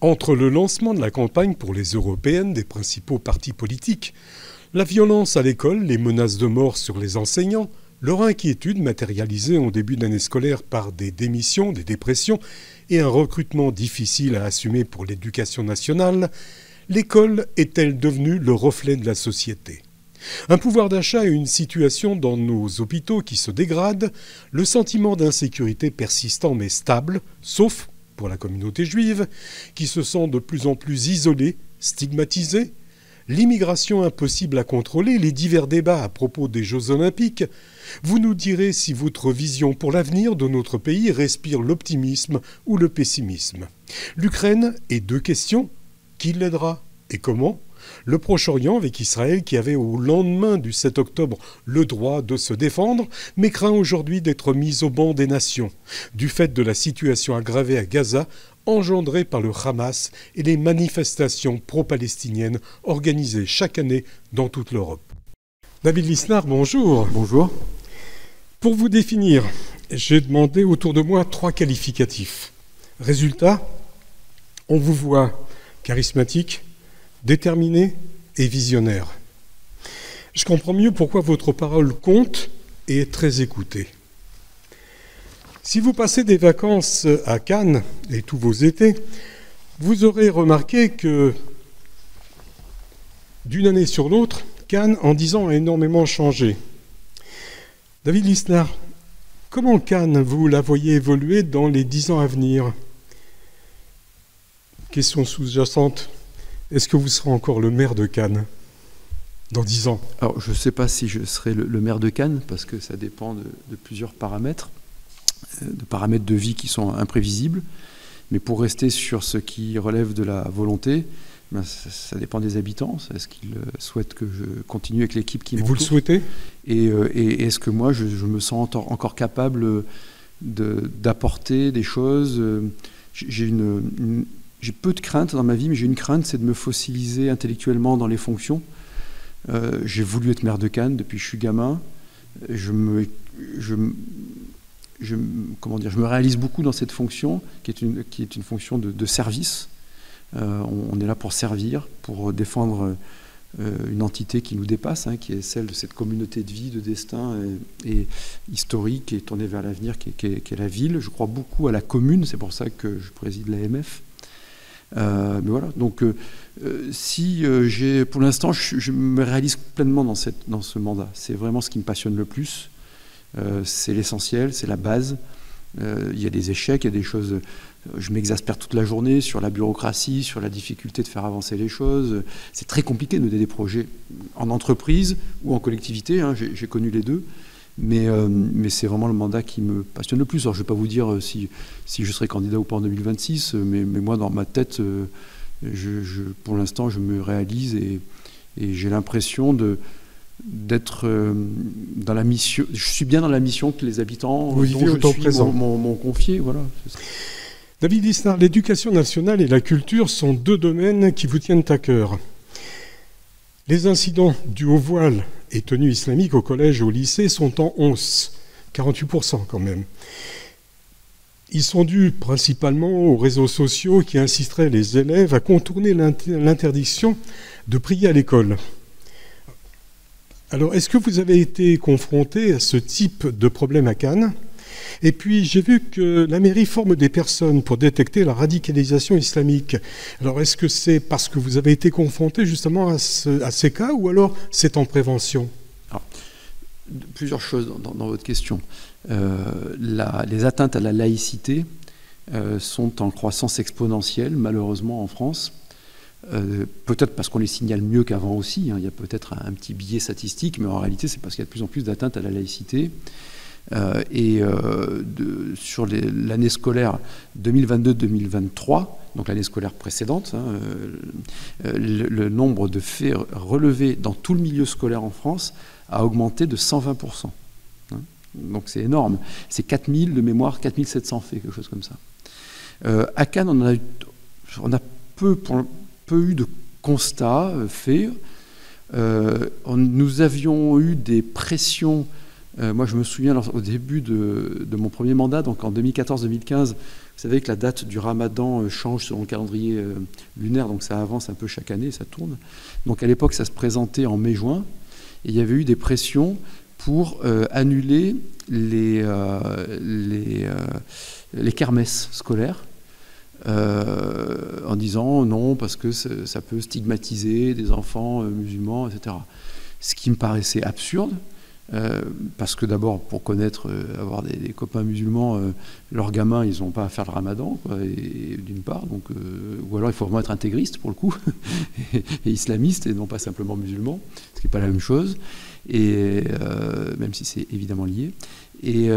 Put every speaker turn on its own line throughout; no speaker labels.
Entre le lancement de la campagne pour les européennes des principaux partis politiques, la violence à l'école, les menaces de mort sur les enseignants, leur inquiétude matérialisée en début d'année scolaire par des démissions, des dépressions et un recrutement difficile à assumer pour l'éducation nationale, l'école est-elle devenue le reflet de la société ? Un pouvoir d'achat et une situation dans nos hôpitaux qui se dégradent, le sentiment d'insécurité persistant mais stable, sauf pour la communauté juive, qui se sent de plus en plus isolée, stigmatisée, l'immigration impossible à contrôler, les divers débats à propos des Jeux Olympiques, vous nous direz si votre vision pour l'avenir de notre pays respire l'optimisme ou le pessimisme. L'Ukraine et deux questions, qui l'aidera et comment ? Le Proche-Orient avec Israël qui avait au lendemain du 7 octobre le droit de se défendre, mais craint aujourd'hui d'être mis au banc des nations, du fait de la situation aggravée à Gaza, engendrée par le Hamas et les manifestations pro-palestiniennes organisées chaque année dans toute l'Europe. David Lisnard, bonjour.
Bonjour.
Pour vous définir, j'ai demandé autour de moi 3 qualificatifs. Résultat, on vous voit charismatique, déterminé et visionnaire. Je comprends mieux pourquoi votre parole compte et est très écoutée. Si vous passez des vacances à Cannes et tous vos étés, vous aurez remarqué que d'une année sur l'autre, Cannes, en 10 ans, a énormément changé. David Lisnard, comment Cannes, vous la voyez évoluer dans les 10 ans à venir ? Question sous-jacente. Est-ce que vous serez encore le maire de Cannes dans 10 ans ?
Alors, je ne sais pas si je serai le maire de Cannes, parce que ça dépend de plusieurs paramètres, de vie qui sont imprévisibles. Mais pour rester sur ce qui relève de la volonté, ben ça dépend des habitants. Est-ce qu'ils souhaitent que je continue avec l'équipe qui m'entoure ?
Et vous le souhaitez ?
Et est-ce que moi, je me sens encore capable d'apporter des choses ? J'ai peu de craintes dans ma vie, mais j'ai une crainte, c'est de me fossiliser intellectuellement dans les fonctions. J'ai voulu être maire de Cannes depuis que je suis gamin. Je me réalise beaucoup dans cette fonction, qui est une fonction de service. On est là pour servir, pour défendre une entité qui nous dépasse, qui est celle de cette communauté de vie, de destin et historique, et tournée vers l'avenir, qui est la ville. Je crois beaucoup à la commune, c'est pour ça que je préside l'AMF. Mais voilà, donc pour l'instant, je me réalise pleinement dans ce mandat. C'est vraiment ce qui me passionne le plus. C'est l'essentiel, c'est la base. Il y a des échecs, il y a des choses. Je m'exaspère toute la journée sur la bureaucratie, sur la difficulté de faire avancer les choses. C'est très compliqué de mener des projets en entreprise ou en collectivité. J'ai connu les deux. Mais c'est vraiment le mandat qui me passionne le plus. Alors, je ne vais pas vous dire si je serai candidat ou pas en 2026, mais moi, dans ma tête, pour l'instant, je me réalise et j'ai l'impression d'être dans la mission. Je suis bien dans la mission que les habitants m'ont confiée. Voilà.
David Lisnard, l'éducation nationale et la culture sont 2 domaines qui vous tiennent à cœur. Les incidents dus au voile et tenues islamiques au collège et au lycée sont en hausse, 48% quand même. Ils sont dus principalement aux réseaux sociaux qui inciteraient les élèves à contourner l'interdiction de prier à l'école. Alors, est-ce que vous avez été confronté à ce type de problème à Cannes ? Et puis, j'ai vu que la mairie forme des personnes pour détecter la radicalisation islamique. Alors, est-ce que c'est parce que vous avez été confronté justement à ces cas, ou alors c'est en prévention ?
Alors, plusieurs choses dans votre question. Les atteintes à la laïcité sont en croissance exponentielle, malheureusement, en France. Peut-être parce qu'on les signale mieux qu'avant aussi. Il y a peut-être un petit biais statistique, mais en réalité, c'est parce qu'il y a de plus en plus d'atteintes à la laïcité. Sur l'année scolaire 2022-2023, donc l'année scolaire précédente, le nombre de faits relevés dans tout le milieu scolaire en France a augmenté de 120%. Donc c'est énorme. C'est 4000 de mémoire, 4700 faits, quelque chose comme ça. À Cannes, on a peu eu de constats faits. Nous avions eu des pressions. Moi, je me souviens, au début de mon premier mandat, donc en 2014-2015, vous savez que la date du Ramadan change selon le calendrier lunaire, donc ça avance un peu chaque année, ça tourne. Donc à l'époque, ça se présentait en mai-juin, et il y avait eu des pressions pour annuler les kermesses scolaires, en disant non, parce que ça peut stigmatiser des enfants musulmans, etc. Ce qui me paraissait absurde, parce que d'abord, pour connaître, avoir des copains musulmans, leurs gamins, ils n'ont pas à faire le ramadan, quoi, d'une part, donc, ou alors il faut vraiment être intégriste, pour le coup, et islamiste, et non pas simplement musulman, ce qui n'est pas la même chose, et, même si c'est évidemment lié. Et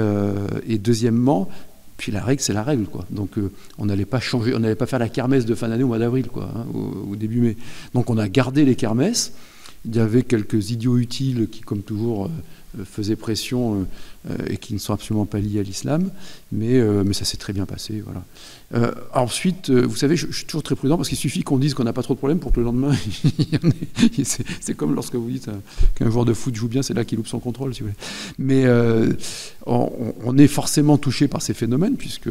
deuxièmement, puis la règle, c'est la règle, quoi. Donc on n'allait pas changer, on n'allait pas faire la kermesse de fin d'année au mois d'avril, quoi, hein, au début mai. Donc on a gardé les kermesses. Il y avait quelques idiots utiles qui, comme toujours, faisaient pression et qui ne sont absolument pas liés à l'islam, mais ça s'est très bien passé. Voilà. Ensuite, vous savez, je suis toujours très prudent parce qu'il suffit qu'on dise qu'on n'a pas trop de problèmes pour que le lendemain, c'est comme lorsque vous dites qu'un joueur de foot joue bien, c'est là qu'il loupe son contrôle, si vous voulez. Mais on est forcément touché par ces phénomènes puisque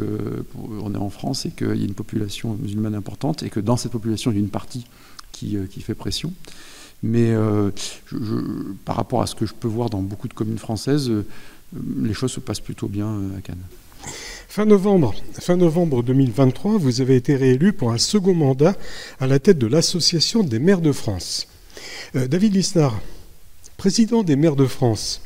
on est en France et qu'il y a une population musulmane importante et que dans cette population, il y a une partie qui fait pression. Mais par rapport à ce que je peux voir dans beaucoup de communes françaises, les choses se passent plutôt bien à Cannes.
Fin novembre 2023, vous avez été réélu pour un second mandat à la tête de l'Association des maires de France. David Lisnard, président des maires de France,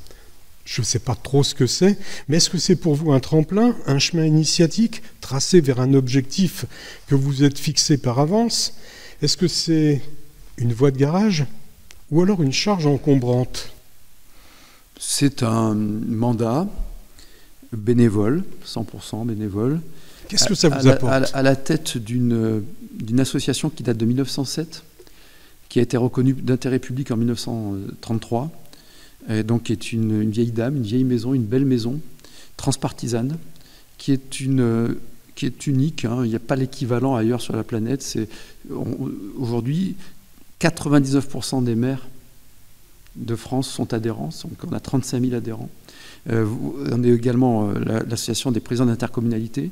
je ne sais pas trop ce que c'est, mais est-ce que c'est pour vous un tremplin, un chemin initiatique, tracé vers un objectif que vous êtes fixé par avance? Est-ce que c'est une voie de garage ou alors une charge encombrante?
C'est un mandat bénévole, 100% bénévole.
Qu'est-ce que ça vous apporte?
À la tête d'une association qui date de 1907, qui a été reconnue d'intérêt public en 1933, et donc qui est une vieille dame, une vieille maison, une belle maison, transpartisane, qui est unique, hein. Il n'y a pas l'équivalent ailleurs sur la planète. Aujourd'hui, 99% des maires de France sont adhérents, donc on a 35 000 adhérents. On est également l'association des présidents d'intercommunalité,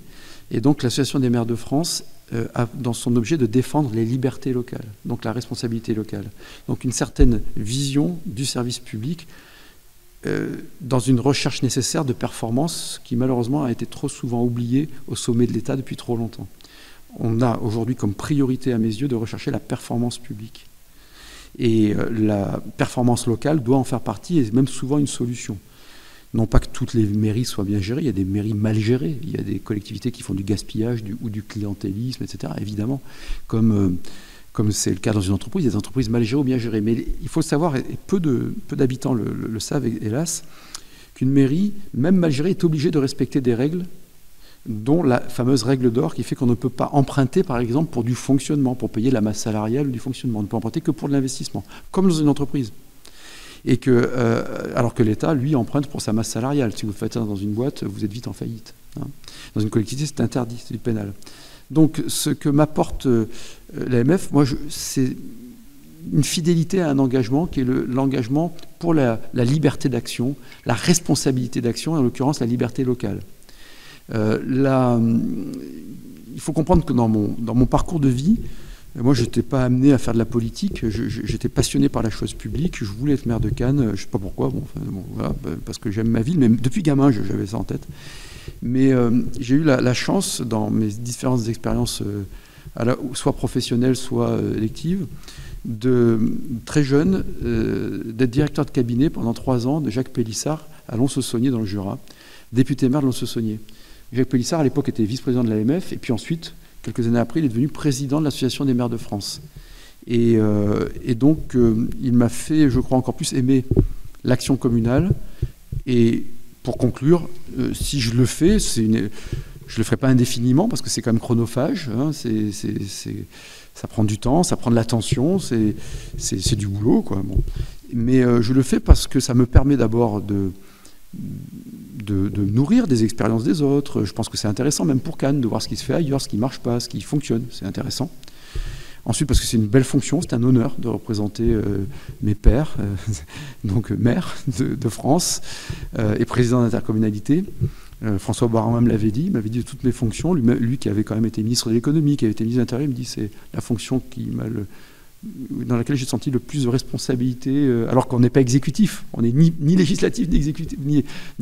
et donc l'association des maires de France a dans son objet de défendre les libertés locales, donc la responsabilité locale. Donc une certaine vision du service public dans une recherche nécessaire de performance qui malheureusement a été trop souvent oubliée au sommet de l'État depuis trop longtemps. On a aujourd'hui comme priorité à mes yeux de rechercher la performance publique. Et la performance locale doit en faire partie et même souvent une solution. Non pas que toutes les mairies soient bien gérées, il y a des mairies mal gérées, il y a des collectivités qui font du gaspillage ou du clientélisme, etc. Évidemment, comme c'est le cas dans une entreprise, il y a des entreprises mal gérées ou bien gérées. Mais il faut savoir, et peu d'habitants le savent hélas, qu'une mairie, même mal gérée, est obligée de respecter des règles, dont la fameuse règle d'or qui fait qu'on ne peut pas emprunter, par exemple, pour du fonctionnement, pour payer la masse salariale ou du fonctionnement. On ne peut emprunter que pour de l'investissement, comme dans une entreprise. Et alors que l'État, lui, emprunte pour sa masse salariale. Si vous faites ça dans une boîte, vous êtes vite en faillite. Hein. Dans une collectivité, c'est interdit, c'est du pénal. Donc, ce que m'apporte l'AMF, moi, c'est une fidélité à un engagement qui est l'engagement pour la liberté d'action, la responsabilité d'action, et en l'occurrence, la liberté locale. Il faut comprendre que dans mon parcours de vie, moi je n'étais pas amené à faire de la politique, j'étais passionné par la chose publique, je voulais être maire de Cannes, je ne sais pas pourquoi, voilà, parce que j'aime ma ville, mais depuis gamin j'avais ça en tête. Mais j'ai eu la chance dans mes différentes expériences, soit professionnelles, soit électives, très jeune, d'être directeur de cabinet pendant 3 ans de Jacques Pélissard à Lons-le-Saunier dans le Jura, député maire de Lons-le-Saunier. Jacques Pélissard, à l'époque, était vice-président de l'AMF, et puis ensuite, quelques années après, il est devenu président de l'Association des maires de France. Et donc, il m'a fait, je crois, encore plus aimer l'action communale. Et pour conclure, si je le fais, je ne le ferai pas indéfiniment, parce que c'est quand même chronophage, hein, ça prend du temps, ça prend de l'attention, c'est du boulot, quoi. Bon. Mais je le fais parce que ça me permet d'abord de nourrir des expériences des autres. Je pense que c'est intéressant, même pour Cannes, de voir ce qui se fait ailleurs, ce qui ne marche pas, ce qui fonctionne. C'est intéressant. Ensuite, parce que c'est une belle fonction, c'est un honneur de représenter mes pairs, donc maire de France et président d'intercommunalité. François Baroin me l'avait dit, il m'avait dit de toutes mes fonctions, lui qui avait quand même été ministre de l'économie, qui avait été ministre de l'Intérieur, il me dit c'est la fonction dans laquelle j'ai senti le plus de responsabilité, alors qu'on n'est pas exécutif, on n'est ni législatif ni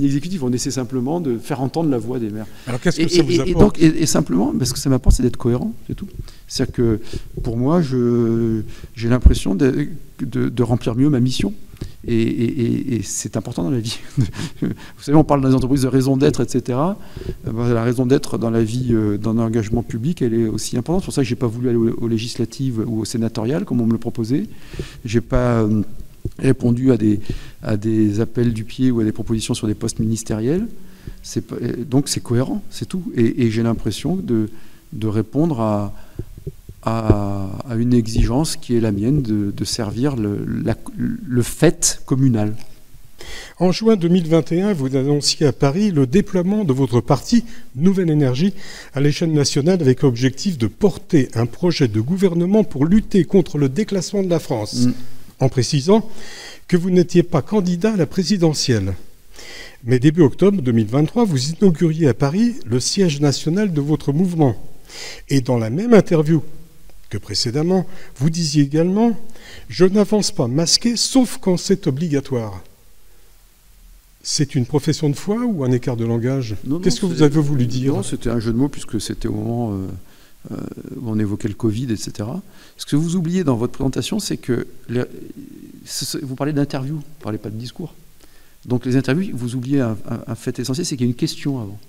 exécutif, on essaie simplement de faire entendre la voix des maires.
Alors qu'est-ce que ça vous apporte ?
Et simplement, parce que ça m'apporte, c'est d'être cohérent, c'est tout. C'est-à-dire que pour moi, j'ai l'impression de remplir mieux ma mission. Et c'est important dans la vie. Vous savez, on parle dans les entreprises de raison d'être, etc. La raison d'être dans la vie, dans l'engagement public, elle est aussi importante. C'est pour ça que je n'ai pas voulu aller aux législatives ou aux sénatoriales, comme on me le proposait. Je n'ai pas répondu à des appels du pied ou à des propositions sur des postes ministériels. Donc c'est cohérent, c'est tout. Et j'ai l'impression de répondre à une exigence qui est la mienne de servir le fait communal.
En juin 2021, vous annonciez à Paris le déploiement de votre parti Nouvelle Énergie à l'échelle nationale avec l'objectif de porter un projet de gouvernement pour lutter contre le déclassement de la France, en précisant que vous n'étiez pas candidat à la présidentielle. Mais début octobre 2023, vous inauguriez à Paris le siège national de votre mouvement. Et dans la même interview que précédemment, vous disiez également « Je n'avance pas masqué, sauf quand c'est obligatoire ». C'est une profession de foi ou un écart de langage ? Qu'est-ce que vous avez voulu dire ?
Non, c'était un jeu de mots, puisque c'était au moment où on évoquait le Covid, etc. Ce que vous oubliez dans votre présentation, c'est que vous parlez d'interview, vous ne parlez pas de discours. Donc les interviews, vous oubliez un fait essentiel, c'est qu'il y a une question avant.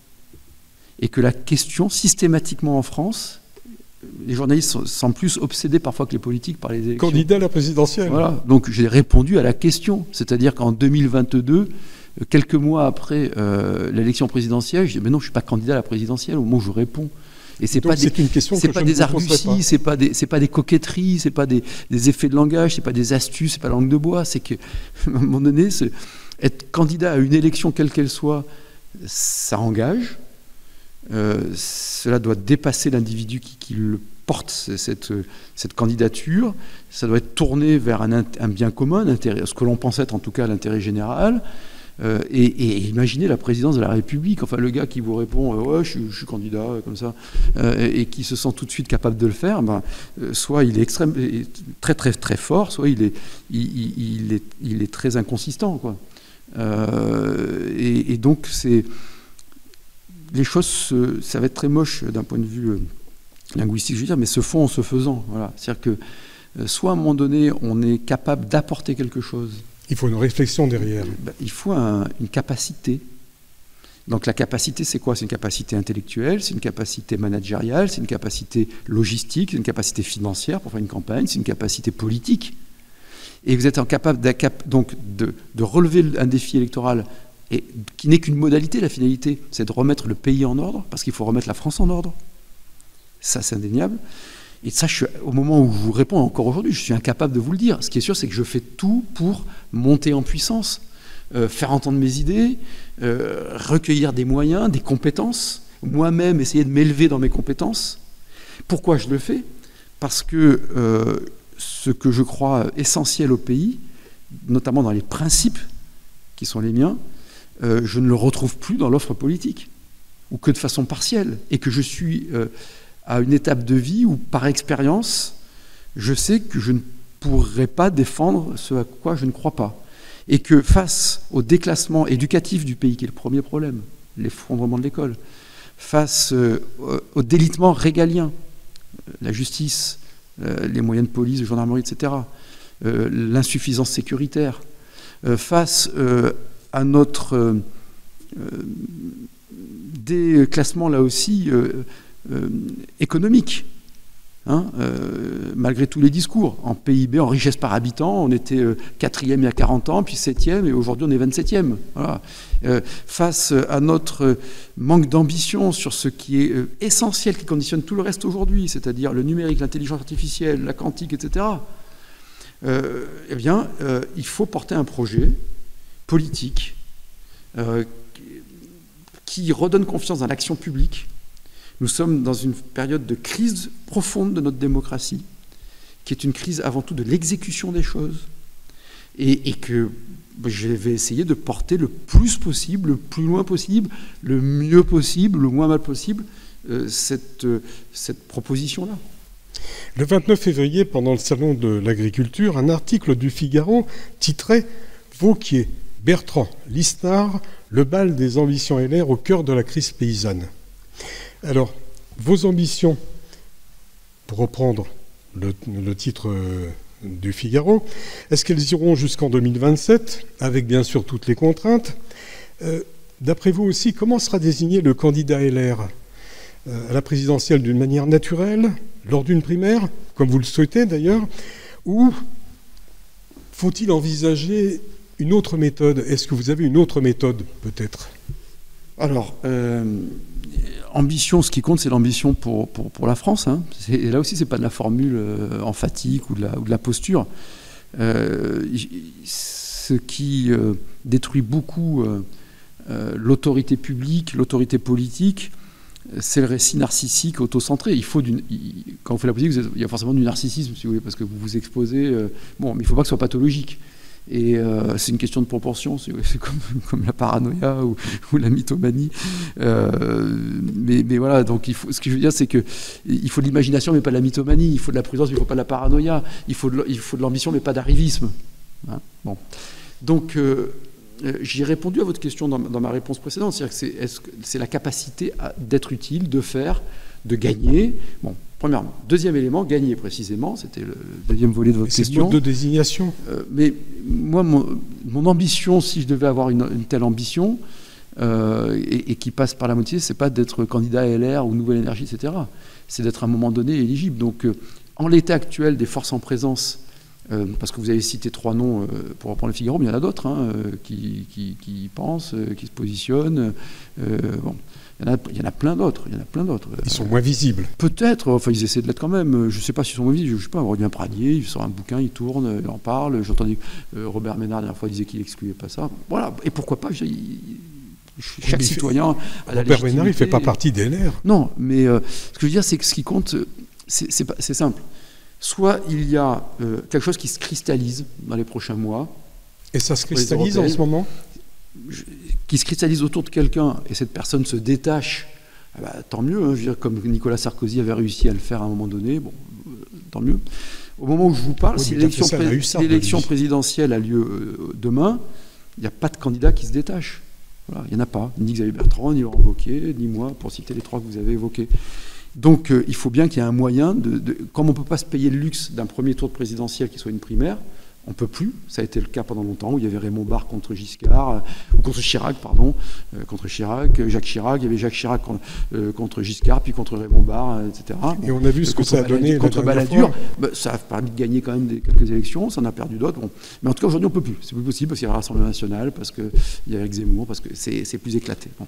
Et que la question, systématiquement en France, les journalistes sont plus obsédés parfois que les politiques par les élections.
Candidat à la présidentielle.
Voilà, donc j'ai répondu à la question. C'est-à-dire qu'en 2022, quelques mois après l'élection présidentielle, je dis mais non, je ne suis pas candidat à la présidentielle, au moment où je réponds. Et c'est pas des arguties, c'est pas des coquetteries, c'est pas des effets de langage, c'est pas des astuces, c'est pas la langue de bois. C'est qu'à un moment donné, être candidat à une élection quelle qu'elle soit, ça engage. Cela doit dépasser l'individu qui le porte, cette candidature. Ça doit être tourné vers un bien commun, ce que l'on pense être en tout cas l'intérêt général. Et imaginez la présidence de la République, enfin le gars qui vous répond ouais, je suis candidat comme ça, et qui se sent tout de suite capable de le faire, soit il est très très très fort, soit il est très inconsistant, quoi. Et donc les choses, ça va être très moche d'un point de vue linguistique, je veux dire, mais se font en se faisant. Voilà. C'est-à-dire que soit à un moment donné, on est capable d'apporter quelque chose.
Il faut une réflexion derrière.
Il faut une capacité. Donc la capacité, c'est quoi ? C'est une capacité intellectuelle, c'est une capacité managériale, c'est une capacité logistique, c'est une capacité financière pour faire une campagne, c'est une capacité politique. Et vous êtes capable donc de relever un défi électoral et qui n'est qu'une modalité. La finalité, c'est de remettre le pays en ordre, parce qu'il faut remettre la France en ordre. Ça, c'est indéniable. Et ça, au moment où je vous réponds encore aujourd'hui, je suis incapable de vous le dire. Ce qui est sûr, c'est que je fais tout pour monter en puissance, faire entendre mes idées, recueillir des moyens, des compétences, moi-même essayer de m'élever dans mes compétences. Pourquoi je le fais ? Parce que ce que je crois essentiel au pays, notamment dans les principes qui sont les miens, je ne le retrouve plus dans l'offre politique, ou que de façon partielle, et que je suis à une étape de vie où, par expérience, je sais que je ne pourrai pas défendre ce à quoi je ne crois pas. Et que face au déclassement éducatif du pays, qui est le premier problème, l'effondrement de l'école, face au délitement régalien, la justice, les moyens de police, de gendarmerie, etc., l'insuffisance sécuritaire, face à notre déclassement, là aussi, économique, malgré tous les discours. En PIB, en richesse par habitant, on était 4e il y a 40 ans, puis 7e, et aujourd'hui on est 27e. Voilà. Face à notre manque d'ambition sur ce qui est essentiel, qui conditionne tout le reste aujourd'hui, c'est-à-dire le numérique, l'intelligence artificielle, la quantique, etc., eh bien, il faut porter un projet politique qui redonne confiance dans l'action publique. Nous sommes dans une période de crise profonde de notre démocratie, qui est une crise avant tout de l'exécution des choses, et que je vais essayer de porter le plus possible, le plus loin possible, le mieux possible, le moins mal possible, cette proposition-là.
Le 29 février, pendant le Salon de l'Agriculture, un article du Figaro titrait « Vauquier, Bertrand, Lisnard, le bal des ambitions LR au cœur de la crise paysanne ». Alors, vos ambitions, pour reprendre le titre du Figaro, est-ce qu'elles iront jusqu'en 2027, avec bien sûr toutes les contraintes? D'après vous aussi, comment sera désigné le candidat LR à la présidentielle, d'une manière naturelle, lors d'une primaire, comme vous le souhaitez d'ailleurs, ou faut-il envisager une autre méthode? Est-ce que vous avez une autre méthode, peut-être?
Alors, ambition, ce qui compte, c'est l'ambition pour la France. Hein. Et là aussi, ce n'est pas de la formule emphatique ou de la posture. Ce qui détruit beaucoup l'autorité publique, l'autorité politique, c'est le récit narcissique autocentré. Quand on fait la politique, il y a forcément du narcissisme, si vous voulez, parce que vous vous exposez. Mais il ne faut pas que ce soit pathologique. Et c'est une question de proportion, c'est comme la paranoïa ou la mythomanie. Mais voilà, donc ce que je veux dire, c'est qu'il faut de l'imagination, mais pas de la mythomanie. Il faut de la prudence, mais il ne faut pas de la paranoïa. Il faut de l'ambition, mais pas d'arrivisme. Hein, bon. Donc, j'ai répondu à votre question dans ma réponse précédente. C'est-à-dire que c'est la capacité d'être utile, de faire, de gagner. Bon, premièrement. Deuxième élément, gagner précisément. C'était le deuxième volet de votre question.
C'est le mode de désignation.
Mais moi, mon ambition, si je devais avoir une telle ambition, et qui passe par la moitié, c'est pas d'être candidat à LR ou Nouvelle Énergie, etc. C'est d'être à un moment donné éligible. Donc, en l'état actuel des forces en présence, parce que vous avez cité 3 noms pour reprendre le Figaro, mais il y en a d'autres qui pensent, qui se positionnent. Bon, il y en a plein d'autres.
Ils sont moins visibles.
Peut-être, enfin ils essaient de l'être quand même. Je ne sais pas s'ils sont moins visibles. Je ne sais pas. Aurélien Pradier, il sort un bouquin, il tourne, il en parle. J'entendais Robert Ménard la dernière fois disait qu'il n'excluait pas ça. Voilà. Et pourquoi pas chaque citoyen a la légitimité.
Robert Ménard, il ne fait pas partie des LR.
Non, mais ce que je veux dire, c'est que ce qui compte, c'est simple. Soit il y a quelque chose qui se cristallise dans les prochains mois.
Et ça se cristallise en ce moment ?
Qui se cristallise autour de quelqu'un et cette personne se détache, tant mieux. Je veux dire, comme Nicolas Sarkozy avait réussi à le faire à un moment donné, bon, tant mieux. Au moment où je vous parle, si l'élection présidentielle a lieu demain, il n'y a pas de candidat qui se détache. Voilà, il n'y en a pas. Ni Xavier Bertrand, ni Laurent Wauquiez, ni moi, pour citer les 3 que vous avez évoqués. Donc il faut bien qu'il y ait un moyen comme on ne peut pas se payer le luxe d'un premier tour de présidentiel qui soit une primaire, on ne peut plus. Ça a été le cas pendant longtemps où il y avait Raymond Barre contre Giscard, ou contre Chirac, pardon, contre Chirac, Jacques Chirac, il y avait Jacques Chirac contre Giscard, puis contre Raymond Barre, etc.
Et on a vu ce que ça a donné
contre Balladur. Ça a permis de gagner quand même quelques élections, ça en a perdu d'autres. Bon. Mais en tout cas, aujourd'hui, on ne peut plus. C'est plus possible parce qu'il y a le Rassemblement national, parce qu'il y a Éric Zemmour, parce que c'est plus éclaté. Bon.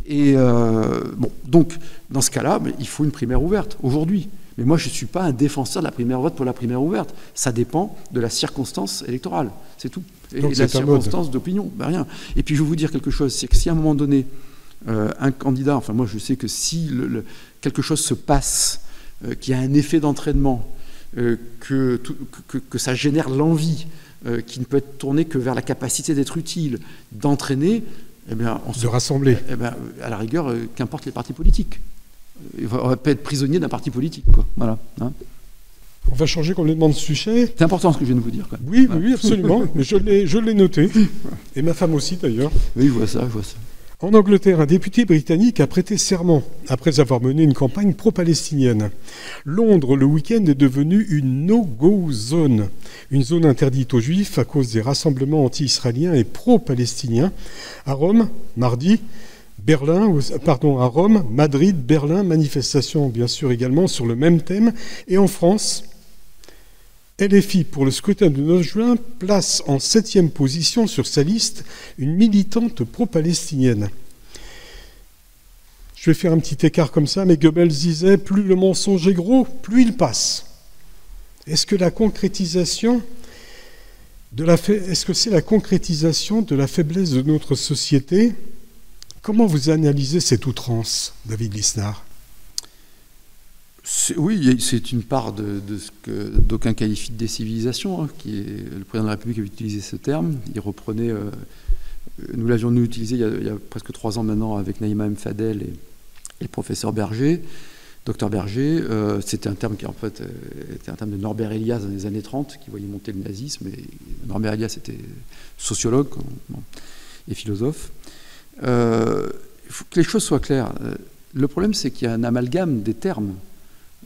Et donc, dans ce cas-là, il faut une primaire ouverte, aujourd'hui. Mais moi, je ne suis pas un défenseur de la primaire ouverte pour la primaire ouverte. Ça dépend de la circonstance électorale, c'est tout. Et de la circonstance d'opinion, rien. Et puis, je vais vous dire quelque chose, c'est que si à un moment donné, un candidat, enfin moi je sais que si quelque chose se passe, qu'il y a un effet d'entraînement, que ça génère l'envie, qui ne peut être tournée que vers la capacité d'être utile, d'entraîner, eh bien,
de rassembler.
Eh bien, à la rigueur, qu'importe les partis politiques. On va pas être prisonnier d'un parti politique, quoi. Voilà. Hein.
On va changer complètement de sujet.
C'est important ce que je viens de vous dire. Quoi.
Oui, voilà. Oui, absolument. Mais je l'ai noté. Et ma femme aussi, d'ailleurs.
Oui, je vois ça.
En Angleterre, un député britannique a prêté serment après avoir mené une campagne pro-palestinienne. Londres, le week-end, est devenu une no-go zone. Une zone interdite aux Juifs à cause des rassemblements anti-israéliens et pro-palestiniens. À Rome, mardi, à Rome, Madrid, Berlin, manifestation bien sûr également sur le même thème. Et en France, LFI, pour le scrutin du 9 juin, place en 7e position sur sa liste une militante pro-palestinienne. Je vais faire un petit écart comme ça, mais Goebbels disait « Plus le mensonge est gros, plus il passe ». Est-ce que c'est la concrétisation de la faiblesse de notre société ? Comment vous analysez cette outrance, David Lisnard ?
Oui, c'est une part de ce que d'aucuns qualifient de décivilisation, hein, qui est, le président de la République avait utilisé ce terme. Il reprenait, nous l'avions utilisé il y a presque 3 ans maintenant avec Naïma M. Fadel et le professeur Berger, docteur Berger. C'était un terme qui en fait était un terme de Norbert Elias dans les années 30, qui voyait monter le nazisme. Et Norbert Elias était sociologue et philosophe. Il faut que les choses soient claires. Le problème, c'est qu'il y a un amalgame des termes.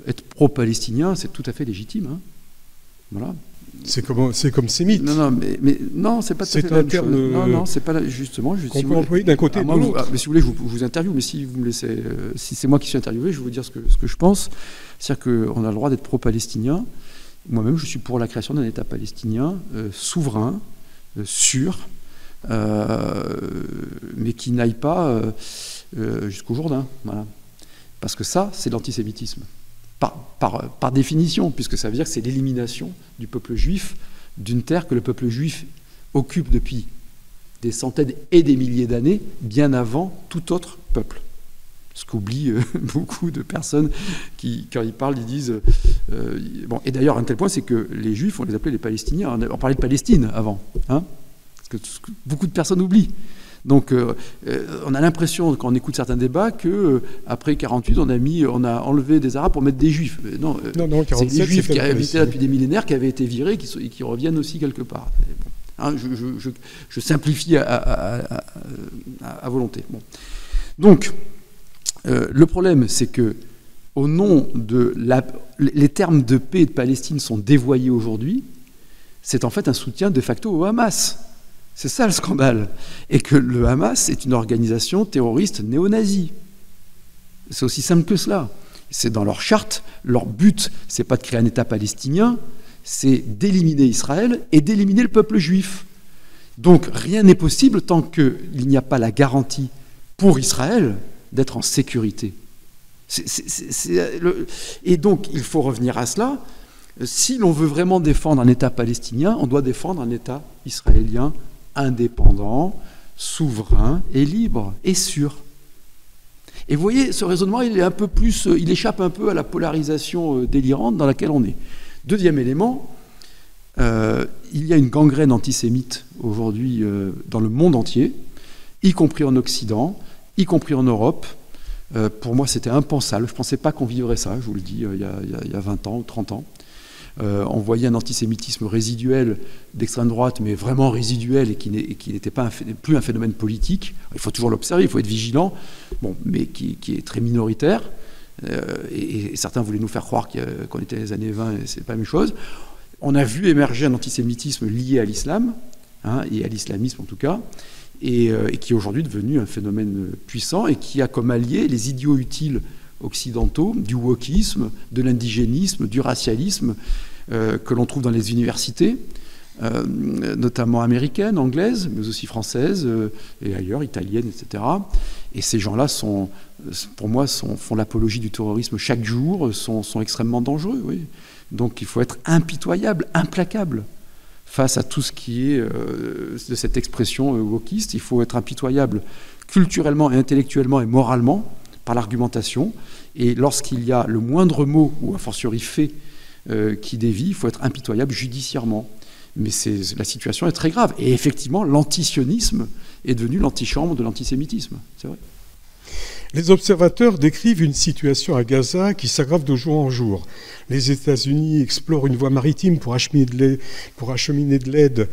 Être pro-palestinien, c'est tout à fait légitime. Hein. Voilà.
C'est comme sémite.
Non, mais non, c'est pas tout à fait la même chose. Non, c'est pas justement.
Qu'on peut employer d'un côté et de l'autre.
Mais si vous voulez, je vous interviewe. Mais si vous me laissez, si c'est moi qui suis interviewé, je vais vous dire ce que je pense. C'est-à-dire qu'on a le droit d'être pro-palestinien. Moi-même, je suis pour la création d'un État palestinien souverain, sûr, mais qui n'aille pas jusqu'au Jourdain. Voilà. Parce que ça, c'est l'antisémitisme. Par définition, puisque ça veut dire que c'est l'élimination du peuple juif d'une terre que le peuple juif occupe depuis des centaines et des milliers d'années, bien avant tout autre peuple. Ce qu'oublient beaucoup de personnes qui, quand ils parlent, ils disent... bon, et d'ailleurs, un tel point, c'est que les juifs, on les appelait les Palestiniens. On parlait de Palestine avant. Hein, parce que beaucoup de personnes oublient. Donc, on a l'impression, quand on écoute certains débats, que après 48, on a enlevé des Arabes pour mettre des Juifs. Non, c'est des Juifs qui habitaient là depuis des millénaires, qui avaient été virés, qui reviennent aussi quelque part. Bon, hein, je simplifie à volonté. Bon. Donc, le problème, c'est que au nom de les termes de paix et de Palestine sont dévoyés aujourd'hui. C'est en fait un soutien de facto au Hamas. C'est ça le scandale. Et que le Hamas est une organisation terroriste néo-nazie. C'est aussi simple que cela. C'est dans leur charte, leur but, c'est pas de créer un État palestinien, c'est d'éliminer Israël et d'éliminer le peuple juif. Donc rien n'est possible tant qu'il n'y a pas la garantie pour Israël d'être en sécurité. Et donc il faut revenir à cela. Si l'on veut vraiment défendre un État palestinien, on doit défendre un État israélien indépendant, souverain et libre et sûr. Et vous voyez, ce raisonnement, il échappe un peu à la polarisation délirante dans laquelle on est. Deuxième élément, il y a une gangrène antisémite aujourd'hui dans le monde entier, y compris en Occident, y compris en Europe. Pour moi, c'était impensable. Je ne pensais pas qu'on vivrait ça, je vous le dis, il y a 20 ans ou 30 ans. On voyait un antisémitisme résiduel d'extrême droite, mais vraiment résiduel et qui n'était pas plus un phénomène politique. Il faut toujours l'observer, il faut être vigilant, bon, mais qui est très minoritaire. Et certains voulaient nous faire croire qu'on était les années 20 et c'est pas la même chose. On a vu émerger un antisémitisme lié à l'islam, hein, et à l'islamisme en tout cas, et qui est aujourd'hui devenu un phénomène puissant et qui a comme allié les idiots utiles occidentaux, du wokisme, de l'indigénisme, du racialisme que l'on trouve dans les universités, notamment américaines, anglaises, mais aussi françaises et ailleurs, italiennes, etc. Et ces gens-là, pour moi, font l'apologie du terrorisme chaque jour, sont extrêmement dangereux. Oui. Donc il faut être impitoyable, implacable face à tout ce qui est de cette expression wokiste. Il faut être impitoyable culturellement et intellectuellement et moralement par l'argumentation. Et lorsqu'il y a le moindre mot, ou a fortiori fait, qui dévie, il faut être impitoyable judiciairement. Mais la situation est très grave. Et effectivement, l'antisionisme est devenu l'antichambre de l'antisémitisme. C'est vrai.
Les observateurs décrivent une situation à Gaza qui s'aggrave de jour en jour. Les États-Unis explorent une voie maritime pour acheminer de l'aide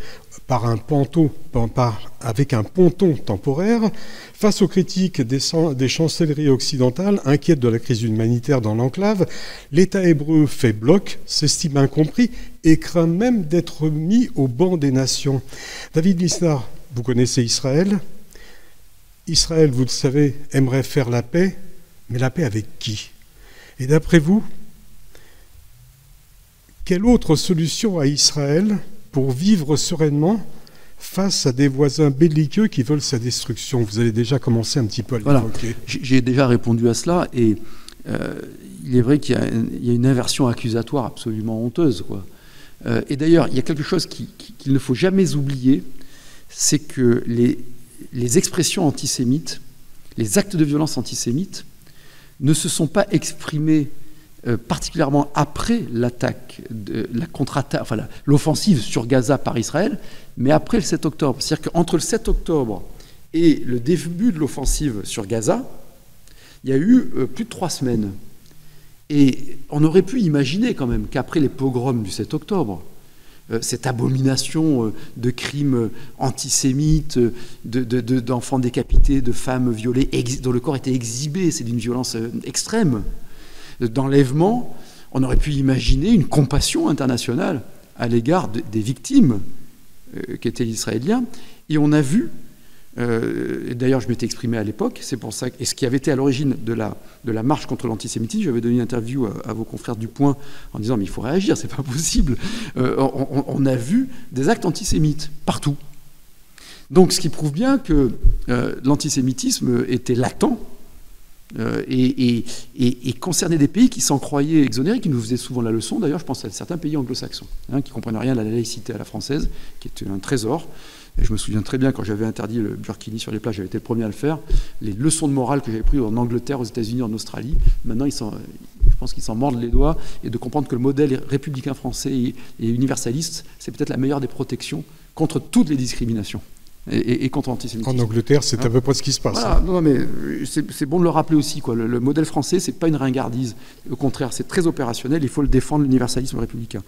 avec un ponton temporaire. Face aux critiques des chancelleries occidentales, inquiètes de la crise humanitaire dans l'enclave, l'État hébreu fait bloc, s'estime incompris et craint même d'être mis au banc des nations. David Lisnard, vous connaissez Israël ? Israël, vous le savez, aimerait faire la paix, mais la paix avec qui ? Et d'après vous, quelle autre solution a Israël pour vivre sereinement face à des voisins belliqueux qui veulent sa destruction ? Vous avez déjà commencé un petit peu à l'évoquer.
Voilà. J'ai déjà répondu à cela, et il est vrai qu'il y a une inversion accusatoire absolument honteuse, quoi. Et d'ailleurs, il y a quelque chose qu'il ne faut jamais oublier, c'est que les expressions antisémites, les actes de violence antisémites, ne se sont pas exprimés particulièrement après l'attaque, l'offensive sur Gaza par Israël, mais après le 7 octobre. C'est-à-dire qu'entre le 7 octobre et le début de l'offensive sur Gaza, il y a eu plus de 3 semaines. Et on aurait pu imaginer quand même qu'après les pogroms du 7 octobre, cette abomination de crimes antisémites, d'enfants décapités, de femmes violées, dont le corps était exhibé, c'est d'une violence extrême, d'enlèvement, on aurait pu imaginer une compassion internationale à l'égard des victimes qui étaient les Israéliens. Et on a vu, et d'ailleurs je m'étais exprimé à l'époque, c'est pour ça, et ce qui avait été à l'origine de la marche contre l'antisémitisme, j'avais donné une interview à vos confrères du Point en disant mais il faut réagir, c'est pas possible. On a vu des actes antisémites partout. Donc ce qui prouve bien que l'antisémitisme était latent et concernait des pays qui s'en croyaient exonérés, qui nous faisaient souvent la leçon. D'ailleurs je pense à certains pays anglo-saxons qui ne comprenaient rien à la laïcité à la française, qui était un trésor. Et je me souviens très bien, quand j'avais interdit le burkini sur les plages, j'avais été le premier à le faire, les leçons de morale que j'avais prises en Angleterre, aux États-Unis, en Australie, maintenant je pense qu'ils s'en mordent les doigts, et de comprendre que le modèle républicain français et universaliste, c'est peut-être la meilleure des protections contre toutes les discriminations et contre l'antisémitisme.
En Angleterre, c'est à peu près ce qui se passe.
Voilà, non, mais c'est bon de le rappeler aussi, quoi. Le modèle français, c'est pas une ringardise. Au contraire, c'est très opérationnel, il faut le défendre, l'universalisme républicain.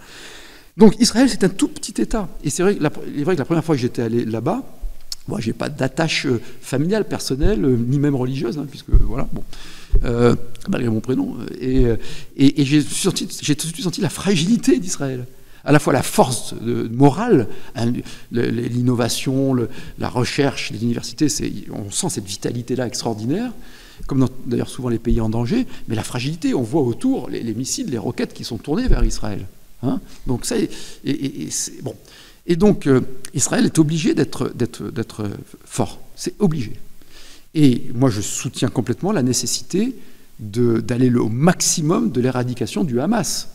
Donc Israël, c'est un tout petit État. Et c'est vrai que la première fois que j'étais allé là-bas, moi, j'ai pas d'attache familiale, personnelle, ni même religieuse, puisque voilà, bon, malgré mon prénom. Et j'ai tout de suite senti la fragilité d'Israël. À la fois la force morale, l'innovation, la recherche, les universités, on sent cette vitalité-là extraordinaire, comme dans d'ailleurs souvent les pays en danger, mais la fragilité, on voit autour les missiles, les roquettes qui sont tournés vers Israël. Donc ça, bon. Et donc Israël est obligé d'être fort, c'est obligé. Et moi je soutiens complètement la nécessité d'aller au maximum de l'éradication du Hamas.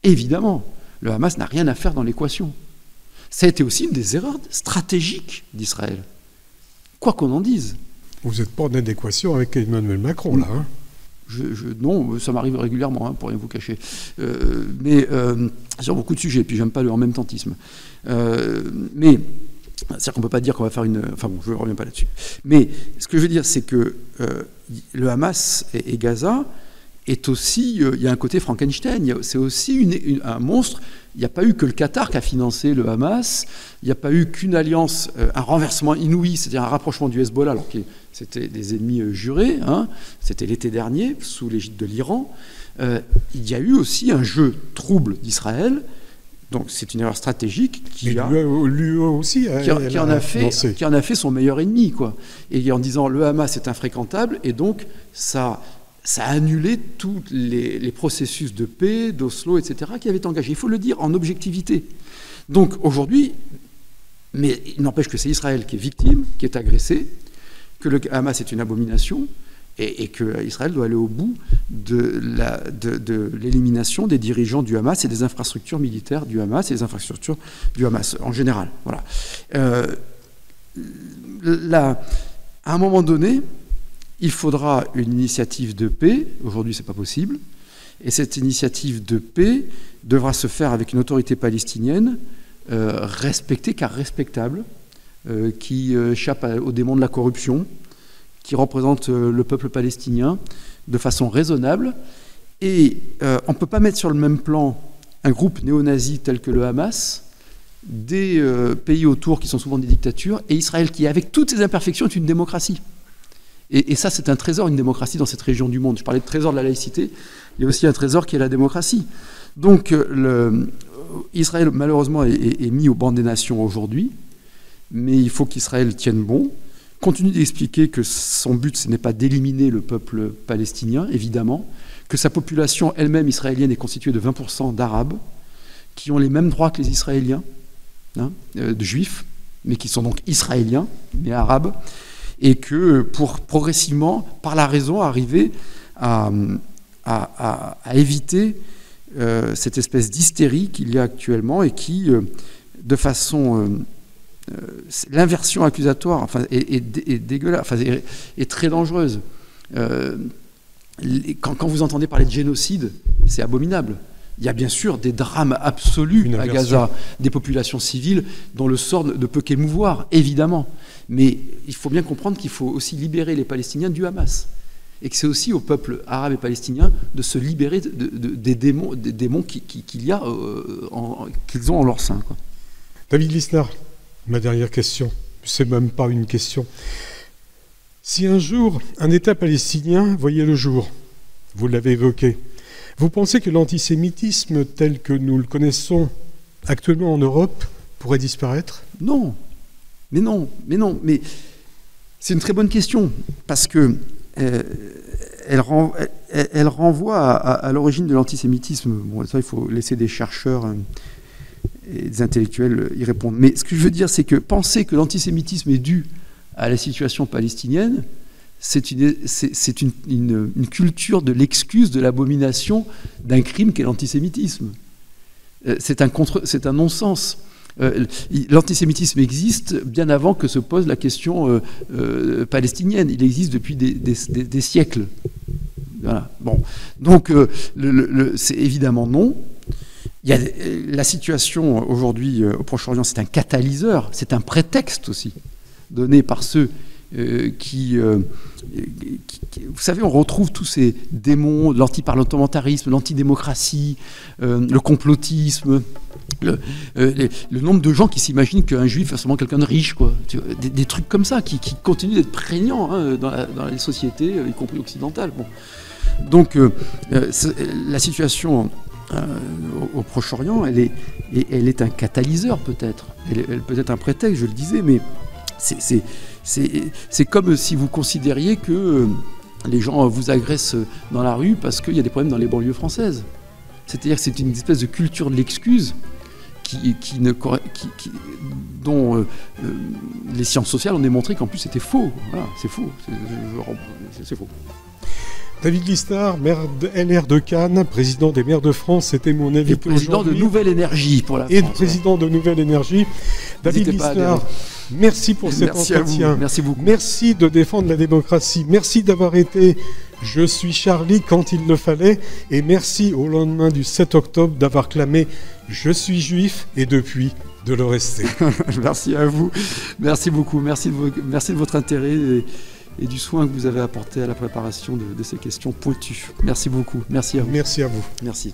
Évidemment, le Hamas n'a rien à faire dans l'équation. Ça a été aussi une des erreurs stratégiques d'Israël, quoi qu'on en dise.
Vous n'êtes pas en adéquation avec Emmanuel Macron, là,
non, ça m'arrive régulièrement, pour rien vous cacher. Mais sur beaucoup de sujets, puis j'aime pas le en même tentisme. Mais c'est-à-dire qu'on ne peut pas dire qu'on va faire une... Enfin bon, je ne reviens pas là-dessus. Mais ce que je veux dire, c'est que le Hamas et Gaza est aussi... il y a un côté Frankenstein, c'est aussi un monstre. Il n'y a pas eu que le Qatar qui a financé le Hamas, il n'y a pas eu qu'une alliance, un renversement inouï, c'est-à-dire un rapprochement du Hezbollah, alors que c'était des ennemis jurés, c'était l'été dernier, sous l'égide de l'Iran. Il y a eu aussi un jeu trouble d'Israël, donc c'est une erreur stratégique qui en a fait son meilleur ennemi, quoi. Et en disant le Hamas est infréquentable, et donc ça a annulé tous les processus de paix, d'Oslo, etc., qui avaient été engagés. Il faut le dire en objectivité. Donc aujourd'hui, mais il n'empêche que c'est Israël qui est victime, qui est agressé, que le Hamas est une abomination, et que Israël doit aller au bout de l'élimination des dirigeants du Hamas et des infrastructures militaires du Hamas et des infrastructures du Hamas en général. Voilà. À un moment donné, il faudra une initiative de paix. Aujourd'hui, ce n'est pas possible. Et cette initiative de paix devra se faire avec une autorité palestinienne respectée car respectable, qui échappe au démon de la corruption, qui représente le peuple palestinien de façon raisonnable. Et on ne peut pas mettre sur le même plan un groupe néo-nazi tel que le Hamas, des pays autour qui sont souvent des dictatures, et Israël qui, avec toutes ses imperfections, est une démocratie. Et ça, c'est un trésor, une démocratie dans cette région du monde. Je parlais de trésor de la laïcité, il y a aussi un trésor qui est la démocratie. Donc, Israël, malheureusement, est mis au banc des nations aujourd'hui, mais il faut qu'Israël tienne bon, continue d'expliquer que son but, ce n'est pas d'éliminer le peuple palestinien, évidemment, que sa population elle-même israélienne est constituée de 20% d'Arabes, qui ont les mêmes droits que les Israéliens, de Juifs, mais qui sont donc Israéliens, mais Arabes, et que pour progressivement, par la raison, arriver à éviter cette espèce d'hystérie qu'il y a actuellement et qui, de façon... l'inversion accusatoire est dégueulasse, est très dangereuse. quand vous entendez parler de génocide, c'est abominable. Il y a bien sûr des drames absolus à Gaza, des populations civiles dont le sort ne peut qu'émouvoir, évidemment. Mais il faut bien comprendre qu'il faut aussi libérer les Palestiniens du Hamas. Et que c'est aussi au peuple arabe et palestinien de se libérer des démons qu'ils ont en leur sein, quoi.
David Lisnard, ma dernière question, c'est même pas une question. Si un jour un État palestinien voyait le jour, vous l'avez évoqué, vous pensez que l'antisémitisme tel que nous le connaissons actuellement en Europe pourrait disparaître ?
Non, mais c'est une très bonne question, parce que elle renvoie à l'origine de l'antisémitisme. Bon, ça, il faut laisser des chercheurs et des intellectuels y répondre. Mais ce que je veux dire, c'est que penser que l'antisémitisme est dû à la situation palestinienne, c'est une culture de l'excuse de l'abomination d'un crime qu'est l'antisémitisme. C'est un non-sens. L'antisémitisme existe bien avant que se pose la question palestinienne. Il existe depuis des siècles. Voilà. Bon. Donc, c'est évidemment non. La situation aujourd'hui au Proche-Orient, c'est un catalyseur, c'est un prétexte aussi, donné par ceux qui... Vous savez, on retrouve tous ces démons, l'antiparlementarisme, l'antidémocratie, le complotisme, le nombre de gens qui s'imaginent qu'un juif est seulement quelqu'un de riche, quoi. Des trucs comme ça qui continuent d'être prégnants dans les sociétés, y compris occidentales. Bon. Donc, la situation au Proche-Orient, elle est un catalyseur peut-être. Elle peut être un prétexte, je le disais, mais c'est comme si vous considériez que les gens vous agressent dans la rue parce qu'il y a des problèmes dans les banlieues françaises. C'est-à-dire que c'est une espèce de culture de l'excuse dont les sciences sociales ont démontré qu'en plus c'était faux. Voilà, c'est faux. C'est faux.
David Lisnard, maire de LR de Cannes, président des maires de France, c'était mon invité aujourd'hui.
Président de Nouvelle Énergie pour la France.
Et président de Nouvelle Énergie. David Lisnard, merci pour cet entretien.
Merci beaucoup.
Merci de défendre la démocratie. Merci d'avoir été « Je suis Charlie » quand il le fallait. Et merci au lendemain du 7 octobre d'avoir clamé « Je suis juif » et depuis de le rester.
Merci à vous. Merci beaucoup. Merci de votre intérêt et du soin que vous avez apporté à la préparation de ces questions pointues. Merci beaucoup. Merci à vous.
Merci à vous.
Merci.